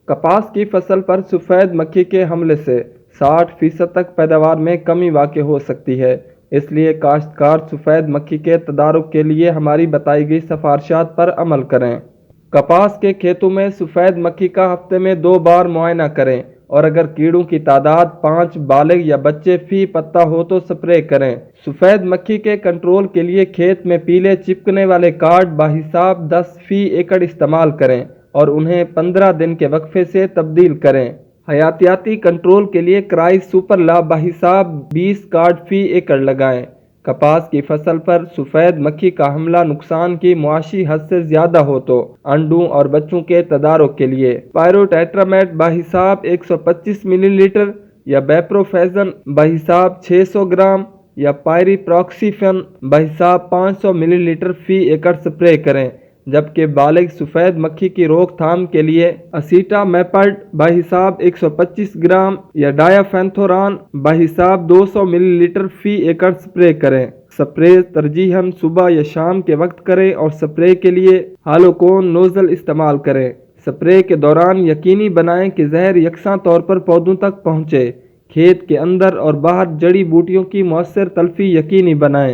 کپاس کی فصل پر سفید مکھی کے حملے سے 60% تک پیداوار میں کمی واقع ہو سکتی ہے۔ اس لیے کاشتکار سفید مکھی کے تدارک کے لیے ہماری بتائی گئی سفارشات پر عمل کریں۔ کپاس کے کھیتوں میں سفید مکھی کا ہفتے میں 2 بار معائنہ کریں، اور اگر کیڑوں کی تعداد 5 بالغ یا بچے فی پتا ہو تو سپرے کریں۔ سفید مکھی کے کنٹرول کے لیے کھیت میں پیلے چپکنے والے کارڈ بحساب 10 فی ایکڑ استعمال کریں اور انہیں 15 دن کے وقفے سے تبدیل کریں۔ حیاتیاتی کنٹرول کے لیے کرائز سپر لاب بحساب 20 کارڈ فی ایکڑ لگائیں۔ کپاس کی فصل پر سفید مکھی کا حملہ نقصان کی معاشی حد سے زیادہ ہو تو انڈوں اور بچوں کے تدارک کے لیے پائروٹیٹرامیٹ بحساب 125 ملی لیٹر یا بیپروفیزن بحساب 600 گرام یا پائری پراکسیفن بحساب 500 ملی لیٹر فی ایکڑ سپرے کریں، جبکہ بالغ سفید مکھی کی روک تھام کے لیے اسیٹا میپرڈ بحساب 125 گرام یا ڈایافینتھوران بحساب 200 ملی لیٹر فی ایکڑ سپرے کریں۔ سپرے ترجیحاً صبح یا شام کے وقت کریں اور سپرے کے لیے ہالوکون نوزل استعمال کریں۔ سپرے کے دوران یقینی بنائیں کہ زہر یکساں طور پر پودوں تک پہنچے۔ کھیت کے اندر اور باہر جڑی بوٹیوں کی مؤثر تلفی یقینی بنائیں۔